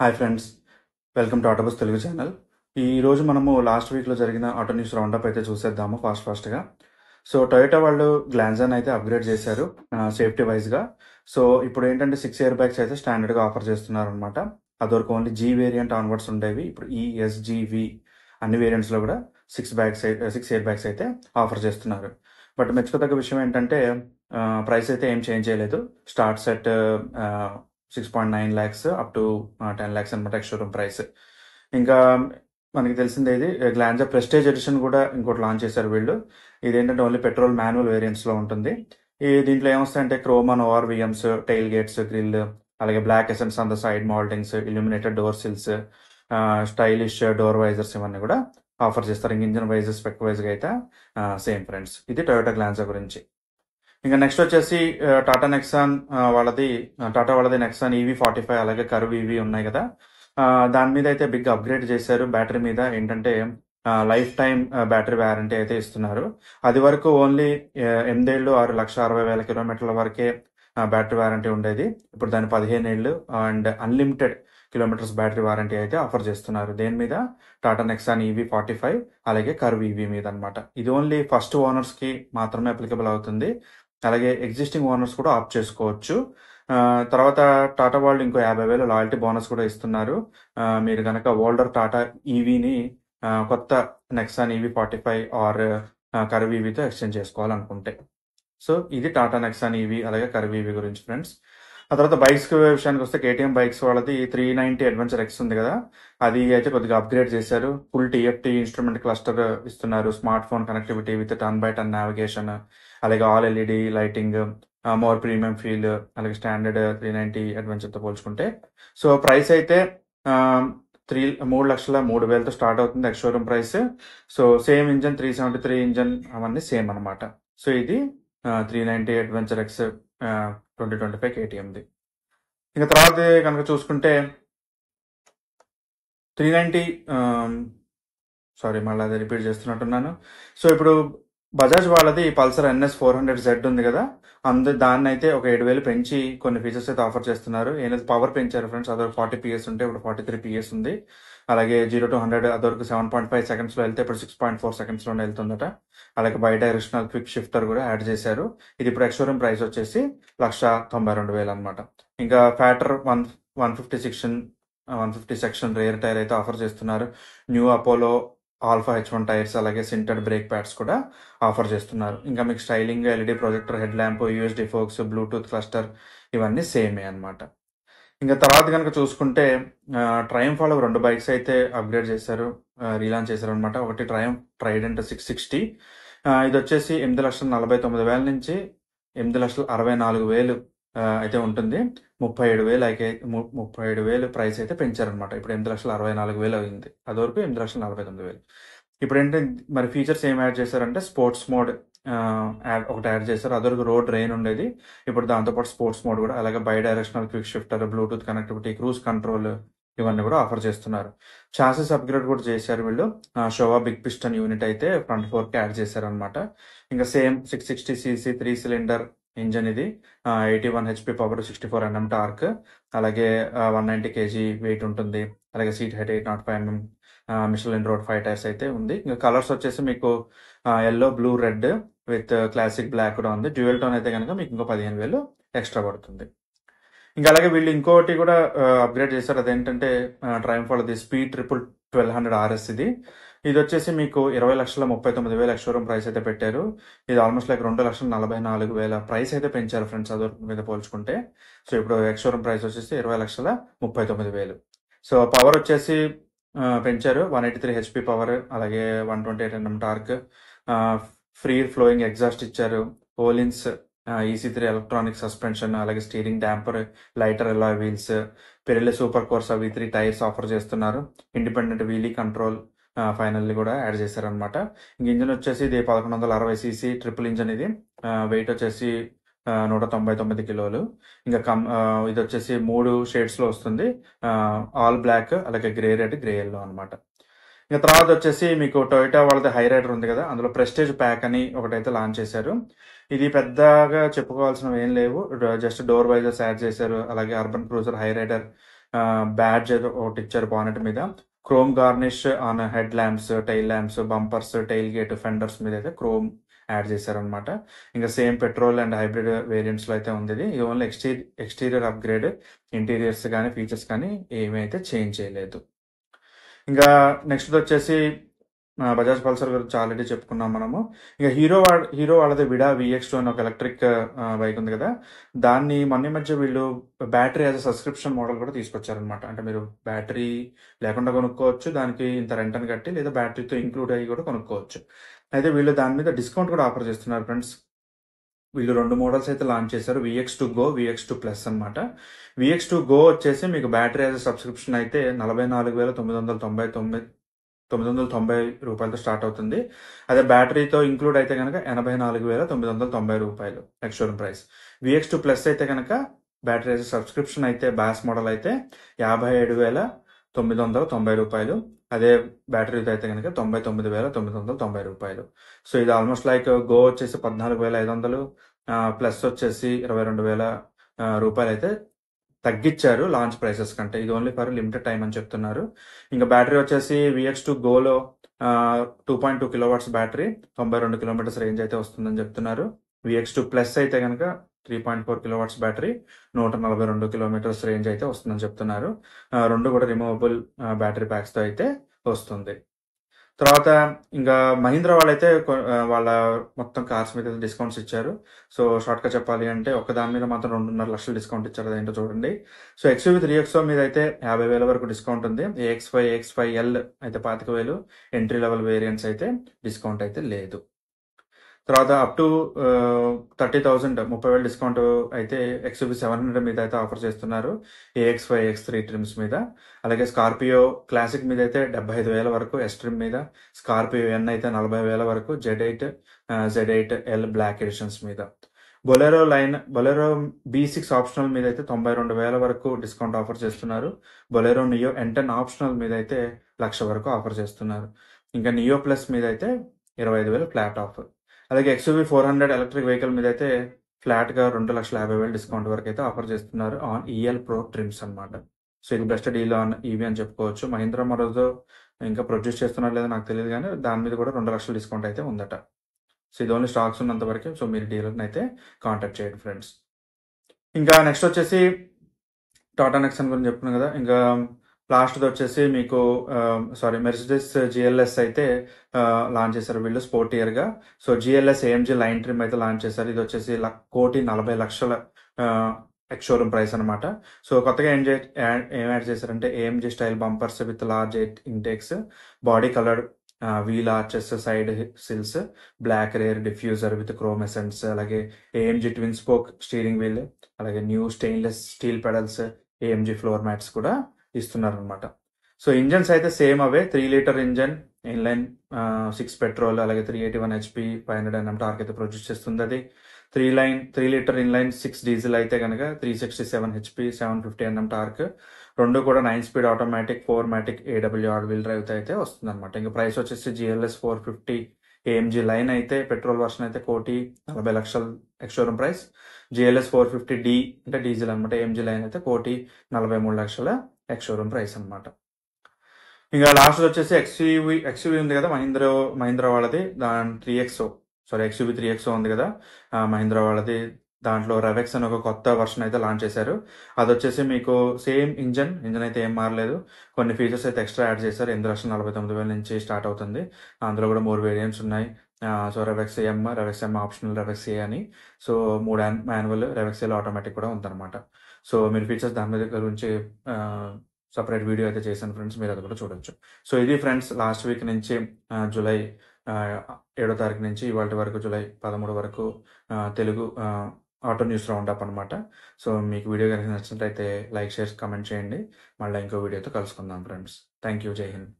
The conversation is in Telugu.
Hi friends, welcome to Autobus Telugu channel. ఈరోజు మనము లాస్ట్ వీక్లో జరిగిన ఆటో న్యూస్ రౌండప్ అయితే చూసేద్దాము ఫాస్ట్గా. సో టొయోటా వాళ్ళు గ్లాన్జాన్ అయితే అప్గ్రేడ్ చేశారు సేఫ్టీ వైజ్గా. సో ఇప్పుడు ఏంటంటే 6 ఇయర్ బ్యాగ్స్ అయితే స్టాండర్డ్గా ఆఫర్ చేస్తున్నారు అనమాట. అదివరకు ఓన్లీ జీ వేరియంట్ ఆన్వర్డ్స్ ఉండేవి. ఇప్పుడు ఈఎస్జీవి అన్ని వేరియంట్స్లో కూడా 6 ఇయర్ బ్యాగ్స్ అయితే ఆఫర్ చేస్తున్నారు. బట్ మెచ్చుకోదగ్గ విషయం ఏంటంటే ప్రైస్ అయితే ఏం చేంజ్ చేయలేదు. Start set 6.9 lakhs up to 10 lakhs అనమాట ఎక్స్-షోరూమ్ ప్రైస్. ఇంకా మనకి తెలిసిందే, ఇది గ్లాన్జా ప్రెస్టేజ్ ఎడిషన్ కూడా ఇంకోటి లాంచ్ చేశారు వీళ్ళు. ఇదేంటంటే ఓన్లీ పెట్రోల్ మాన్యువల్ వేరియంట్స్లో ఉంటుంది. దీంట్లో ఏమొస్తాయంటే chrome on ORVMs, tail gates, grille, అలాగే black accents on the side mouldings, illuminated door sills, stylish door visors ఇవన్నీ కూడా ఆఫర్ చేస్తారు. ఇంజిన్ వైజ్ స్పెక్ వైజ్గా అయితే సేమ్ ఫ్రెండ్స్. ఇది టొయోటా గ్లాన్జా గురించి. ఇంకా నెక్స్ట్ వచ్చేసి టాటా నెక్సాన్ వాళ్ళది నెక్సాన్ EV45 అలాగే కర్వ్ EV ఉన్నాయి కదా. దాని మీద అయితే బిగ్ అప్గ్రేడ్ చేశారు. బ్యాటరీ మీద ఏంటంటే లైఫ్ టైం బ్యాటరీ వారంటీ అయితే ఇస్తున్నారు. అది వరకు ఓన్లీ 8 ఏళ్ళు 6,60,000 కిలోమీటర్ల వరకే బ్యాటరీ వారంటీ ఉండేది. ఇప్పుడు దాని 15 ఏళ్ళు and unlimited kilometres battery warranty అయితే ఆఫర్ చేస్తున్నారు. దేని మీద? టాటా నెక్సాన్ EV45 అలాగే కర్వ్ EV మీద అనమాట. ఇది ఓన్లీ ఫస్ట్ ఓనర్స్కి మాత్రమే అప్లికబుల్ అవుతుంది. అలాగే ఎగ్జిస్టింగ్ ఓనర్స్ కూడా ఆప్ చేసుకోవచ్చు. తర్వాత టాటా వాళ్ళు ఇంకో 50,000 లాయల్టీ బోనస్ కూడా ఇస్తున్నారు. మీరు కనుక ఓల్డర్ టాటా ఈవీని కొత్త నెక్సాన్ EV45 ఆర్ కర్వ్ EVతో ఎక్స్చేంజ్ చేసుకోవాలనుకుంటే. సో ఇది టాటా నెక్సాన్ EV అలాగే కర్వ్ EV గురించి ఫ్రెండ్స్. ఆ తర్వాత బైక్స్ విషయానికి వస్తే KTM బైక్స్ వాళ్ళది 390 అడ్వెంచర్ X ఉంది కదా, అది అయితే కొద్దిగా అప్గ్రేడ్ చేశారు. ఫుల్ TFT ఇన్స్ట్రుమెంట్ క్లస్టర్ ఇస్తున్నారు. Smart phone connectivity with 10x10 navigation, అలాగే all LED lighting, more premium feel, అలాగే స్టాండర్డ్ 390 అడ్వెంచర్తో పోల్చుకుంటే. సో ప్రైస్ అయితే 3,03,000తో స్టార్ట్ అవుతుంది ex showroom price. So same engine 373 engine అవన్నీ సేమ్ అనమాట. సో ఇది 390 అడ్వెంచర్ X 2025 KTMది. ఇంకా తర్వాత కనుక చూసుకుంటే 390 మళ్ళీ అదే రిపీట్ చేస్తున్నట్టున్నాను. సో ఇప్పుడు బజాజ్ వాళ్ళది పల్సర్ NS 400Z ఉంది కదా, దాన్ని అయితే ఒక 7,000 పెంచి కొన్ని ఫీచర్స్ అయితే ఆఫర్ చేస్తున్నారు. ఏదైతే పవర్ పెంచారు ఫ్రెండ్స్, అదొక 40 PS ఉంటే ఇప్పుడు 43 PS ఉంది. అలాగే 0 to 100 అదొరకు 7.5 సెకండ్స్లో వెళ్తే ఇప్పుడు 6.4 సెకండ్స్లోనే వెళ్తుందట. అలాగే బై డైరెక్షనల్ క్విక్ షిఫ్టర్ కూడా యాడ్ చేశారు. ఇది ఇప్పుడు ఎక్స్-షోరూమ్ ప్రైస్ వచ్చేసి 1,92,000 అనమాట. ఇంకా ఫ్యాటర్ 150 సెక్షన్ రేర్ టైర్ అయితే ఆఫర్ చేస్తున్నారు. New Apollo Alpha H1 tyres అలాగే సింటెడ్ బ్రేక్ ప్యాడ్స్ కూడా ఆఫర్ చేస్తున్నారు. ఇంకా మీకు styling LED projector, head lamp, USB ఫోక్స్, బ్లూటూత్ క్లస్టర్ ఇవన్నీ సేమే అనమాట. ఇంకా తర్వాత కనుక చూసుకుంటే ట్రయంఫ్ వాళ్ళు 2 బైక్స్ అయితే అప్గ్రేడ్ చేశారు, రీలాంచ్ చేశారు అనమాట. ఒకటి ట్రయంఫ్ ట్రైడెంట్ 660, ఇది వచ్చేసి 8,49,000 నుంచి 8,64,000 అయితే ఉంటుంది. 37,000 ప్రైస్ అయితే పెంచారనమాట. ఇప్పుడు 8,64,000 అయింది. అదివరకు 8,49,000. ఇప్పుడు ఏంటంటే మరి ఫీచర్స్ ఏం యాడ్ చేశారంటే స్పోర్ట్స్ మోడ్ ఒకటి యాడ్ చేశారు. అదివరకు రోడ్ రెయిన్ ఉండేది, ఇప్పుడు దాంతోపాటు స్పోర్ట్స్ మోడ్ కూడా, అలాగే bidirectional quick shifter, Bluetooth connectivity, cruise control ఇవన్నీ కూడా ఆఫర్ చేస్తున్నారు. చాసెస్ అప్గ్రేడ్ కూడా చేశారు వీళ్ళు. షోవా బిగ్ పిస్టన్ యూనిట్ అయితే ఫ్రంట్ 4కి యాడ్ చేశారు అనమాట. ఇంకా సేమ్ 660cc 3 సిలిండర్ ఇంజన్ ఇది, 81 HP పవర్, 64 Nm టార్క్, అలాగే 190 kg వెయిట్ ఉంటుంది. అలాగే seat height 805 mm, Michelin road 5 tyres అయితే ఉంది. ఇంకా కలర్స్ వచ్చేసి మీకు yellow, blue, red with classic black కూడా ఉంది. డ్యూయల్ టోన్ అయితే కనుక మీకు ఇంకో 15,000 ఎక్స్ట్రా పడుతుంది. ఇంకా అలాగే వీళ్ళు ఇంకోటి కూడా అప్గ్రేడ్ చేశారు. అదేంటంటే ట్రయంఫ్ వాళ్ళది స్పీడ్ ట్రిపుల్ 1200 RS ఇది వచ్చేసి మీకు 20,39,000 ఎక్స్-షోరూమ్ ప్రైస్ అయితే పెట్టారు. ఇది ఆల్మోస్ట్ లైక్ 2,44,000 ప్రైస్ అయితే పెంచారు ఫ్రెండ్స్ అదర్ మీద పోల్చుకుంటే. సో ఇప్పుడు ఎక్స్-షోరూమ్ ప్రైస్ వచ్చేసి 20,39,000. సో పవర్ వచ్చేసి పెంచారు, 183 HP పవర్, అలాగే 128 Nm torque, free flowing exhaust ఇచ్చారు, ఓలిన్స్ EC3 ఎలక్ట్రానిక్ సస్పెన్షన్, అలాగే steering damper, lighter alloy wheels, Pirelli Super Corsa V3 tyres offer చేస్తున్నారు. ఇండిపెండెంట్ వీలీ కంట్రోల్ ఫైనల్లీ కూడా యాడ్ చేశారనమాట. ఇంక ఇంజన్ వచ్చేసి ఇది 1160cc ట్రిపుల్ ఇంజన్. ఇది వెయిట్ వచ్చేసి 199 కిలోలు. ఇంకా ఇది వచ్చేసి 3 షేడ్స్లో వస్తుంది, ఆల్ బ్లాక్, అలాగే గ్రే రెడ్, గ్రే ఎల్లో అనమాట. ఇంకా తర్వాత వచ్చేసి మీకు టొయోటా వాళ్ళది హై రైడర్ ఉంది కదా, అందులో ప్రెస్టేజ్ ప్యాక్ అని ఒకటైతే లాంచ్ చేశారు. ఇది పెద్దగా చెప్పుకోవాల్సినవి ఏం లేవు, జస్ట్ డోర్ వైజర్స్ యాడ్ చేశారు. అలాగే Urban Cruiser, Hyryder, badge ఏదో ఒకటి ఇచ్చారు బానెట్ మీద. Chrome garnish on head lamps, tail lamps, bumpers, tail gate, fenders మీద అయితే క్రోమ్ యాడ్ చేశారనమాట. ఇంకా సేమ్ పెట్రోల్ అండ్ హైబ్రిడ్ వేరియంట్స్లో అయితే ఉంది. ఇది ఓన్లీ ఎక్స్టీరియర్ అప్గ్రేడ్, ఇంటీరియర్స్ కానీ ఫీచర్స్ కానీ ఏమీ అయితే చేంజ్ చేయలేదు. ఇంకా నెక్స్ట్ వచ్చేసి బజాజ్ పల్సర్ గురించి ఆల్రెడీ చెప్పుకున్నాం మనము. ఇంకా హీరో వాళ్ళది విడా VX2 అని ఒక ఎలక్ట్రిక్ బైక్ ఉంది కదా, దాన్ని మొన్న మధ్య వీళ్ళు బ్యాటరీ యాజ్ సబ్స్క్రిప్షన్ మోడల్ కూడా తీసుకొచ్చారనమాట. అంటే మీరు బ్యాటరీ లేకుండా కొనుక్కోవచ్చు, దానికి ఇంత రెంట్ అని కట్టి, లేదా బ్యాటరీతో ఇంక్లూడ్ అయ్యి కూడా కొనుక్కోవచ్చు. అయితే వీళ్ళు దాని మీద డిస్కౌంట్ కూడా ఆఫర్ చేస్తున్నారు ఫ్రెండ్స్. వీళ్ళు 2 మోడల్స్ అయితే లాంచ్ చేశారు, VX2 Go, VX2 Plus అనమాట. VX2 Go వచ్చేసి మీకు బ్యాటరీ యాజ్ సబ్స్క్రిప్షన్ అయితే 44,990 రూపాయలతో స్టార్ట్ అవుతుంది. అదే బ్యాటరీతో ఇంక్లూడ్ అయితే కనుక 84,990 రూపాయలు ఎక్స్షోరూమ్ ప్రైస్. VX2 Plus అయితే కనుక బ్యాటరీ యాజ్ సబ్స్క్రిప్షన్ అయితే బ్యాస్ మోడల్ అయితే 57,990 రూపాయలు. అదే బ్యాటరీతో అయితే కనుక 99,990 రూపాయలు. సో ఇది ఆల్మోస్ట్ లైక్ గో వచ్చేసి 14,500, ప్లస్ వచ్చేసి 22,000 రూపాయలు అయితే తగ్గించారు లాంచ్ ప్రైసెస్ కంటే. ఇది ఓన్లీ ఫర్ లిమిటెడ్ టైం అని చెప్తున్నారు. ఇంకా బ్యాటరీ వచ్చేసి VX2 Goలో 2.2 kilowatts battery, 92 kilometres range అయితే వస్తుందని చెప్తున్నారు. VX2 Plus అయితే కనుక 3.4 కిలోవాట్స్ బ్యాటరీ, 142 కిలోమీటర్స్ రేంజ్ అయితే వస్తుందని చెప్తున్నారు. రెండు కూడా రిమూవబుల్ బ్యాటరీ ప్యాక్స్తో అయితే వస్తుంది. తర్వాత ఇంకా మహీంద్రా వాళ్ళైతే వాళ్ళ మొత్తం కార్స్ మీద డిస్కౌంట్స్ ఇచ్చారు. సో షార్ట్గా చెప్పాలి అంటే ఒక దాని మీద మాత్రం 2.5 లక్షలు డిస్కౌంట్ ఇచ్చారు. అదేంటో చూడండి. సో XUV 3XO మీద అయితే 50,000 వరకు డిస్కౌంట్ ఉంది. AX5L అయితే 25,000, ఎంట్రీ లెవెల్ వేరియంట్స్ అయితే డిస్కౌంట్ అయితే లేదు. తర్వాత అప్ టు 30,000 30,000 డిస్కౌంట్ అయితే XUV 700 మీద అయితే ఆఫర్ చేస్తున్నారు, AX5 AX3 ట్రిమ్స్ మీద. అలాగే స్కార్పియో క్లాసిక్ మీద అయితే 75,000 వరకు ఎస్ ట్రిమ్ మీద, స్కార్పియో N అయితే 40,000 వరకు, Z8L బ్లాక్ ఎడిషన్స్ మీద. బొలెరో B6 ఆప్షనల్ మీద అయితే 92,000 వరకు డిస్కౌంట్ ఆఫర్ చేస్తున్నారు. బొలెరో నియో N10 ఆప్షనల్ మీద అయితే 1,00,000 వరకు ఆఫర్ చేస్తున్నారు. ఇంకా నియో ప్లస్ మీద అయితే 25,000 ఫ్లాట్ ఆఫర్. అలాగే XUV 400 ఎలక్ట్రిక్ వెహికల్ మీద అయితే ఫ్లాట్గా 2,50,000 డిస్కౌంట్ వరకు అయితే ఆఫర్ చేస్తున్నారు ఆన్ EL Pro ట్రిమ్స్ అనమాట. సో ఇది బెస్ట్ డీల్ ఆన్ EV అని చెప్పుకోవచ్చు. మహీంద్రా మరోజు ఇంకా ప్రొడ్యూస్ చేస్తున్నారు లేదో నాకు తెలియదు, కానీ దాని మీద కూడా 2,00,000 డిస్కౌంట్ అయితే ఉందట. సో ఇది ఓన్లీ స్టాక్స్ ఉన్నంత వరకు. సో మీరు డీలర్ని అయితే కాంటాక్ట్ చేయండి ఫ్రెండ్స్. ఇంకా నెక్స్ట్ వచ్చేసి టాటా నెక్సన్ గురించి చెప్తున్నాను కదా. ఇంకా లాస్ట్ది వచ్చేసి మీకు మెర్సిడెస్ GLS అయితే లాంచ్ చేశారు వీళ్ళు స్పోర్టియర్గా. So GLS AMG line trim అయితే లాంచ్ చేశారు. ఇది వచ్చేసి 1,40,00,000 ఎక్స్షోరూమ్ ప్రైస్ అనమాట. సో కొత్తగా ఏం యాడ్ చేశారంటే AMG style bumpers with large intakes, body coloured wheel arches, side sills, black rear diffuser with chrome accents, అలాగే AMG twin spoke steering wheel, అలాగే new stainless steel pedals, AMG floor mats కూడా ఇస్తున్నారు అనమాట. సో ఇంజన్స్ అయితే సేమ్ అవే, 3 లీటర్ ఇంజన్, ఇన్లైన్ 6 పెట్రోల్, అలాగే 381 HP 500 Nm టార్క్ అయితే ప్రొడ్యూస్ చేస్తుంది. అది 3 లీటర్ ఇన్లైన్ 6 డీజిల్ అయితే కనుక 367 HP 750 Nm టార్క్. రెండు కూడా 9 speed automatic 4MATIC AWR wheel drive అయితే వస్తుంది అనమాట. ఇంకా ప్రైస్ వచ్చేసి GLS 450 AMG లైన్ అయితే పెట్రోల్ వర్షన్ అయితే 1,40,00,000 ఎక్స్షోరూమ్ ప్రైస్. GLS 450D అంటే డీజిల్ అనమాట. AMG లైన్ అయితే 1,43,00,000 ఎక్స్షోరూమ్ ప్రైస్ అనమాట. ఇంకా లాస్ట్ వచ్చేసి XUV ఉంది కదా మహీంద్రా వాళ్ళది, దాని XUV 3XO ఉంది కదా మహీంద్రా వాళ్ళది. దాంట్లో రెవెక్స్ అని ఒక కొత్త వర్షన్ అయితే లాంచ్ చేశారు. అది వచ్చేసి మీకు సేమ్ ఇంజన్ అయితే ఏం మారలేదు, కొన్ని ఫీచర్స్ అయితే ఎక్స్ట్రా యాడ్ చేశారు. 8,49,000 నుంచి స్టార్ట్ అవుతుంది. అందులో కూడా 3 వేరియంట్స్ ఉన్నాయి. సో రెవెక్స్ M ఆప్షనల్, రెవెక్స్ A అని. సో 3 మాన్యువల్, రెవెక్స్ Aలో ఆటోమేటిక్ కూడా ఉందన్నమాట. సో మీరు ఫీచర్స్ దాని మీద గురించి సపరేట్ వీడియో అయితే చేశాను ఫ్రెండ్స్, మీరు అది కూడా చూడొచ్చు. సో ఇది ఫ్రెండ్స్ లాస్ట్ వీక్ నుంచి జూలై 7వ తారీఖు నుంచి ఇవాళ వరకు జూలై 13 వరకు Telugu auto news round up అనమాట. సో మీకు వీడియో కనుక నచ్చినట్లయితే లైక్, షేర్, కామెంట్ చేయండి. మళ్ళీ ఇంకో వీడియోతో కలుసుకుందాం ఫ్రెండ్స్. Thank you. జై హింద్.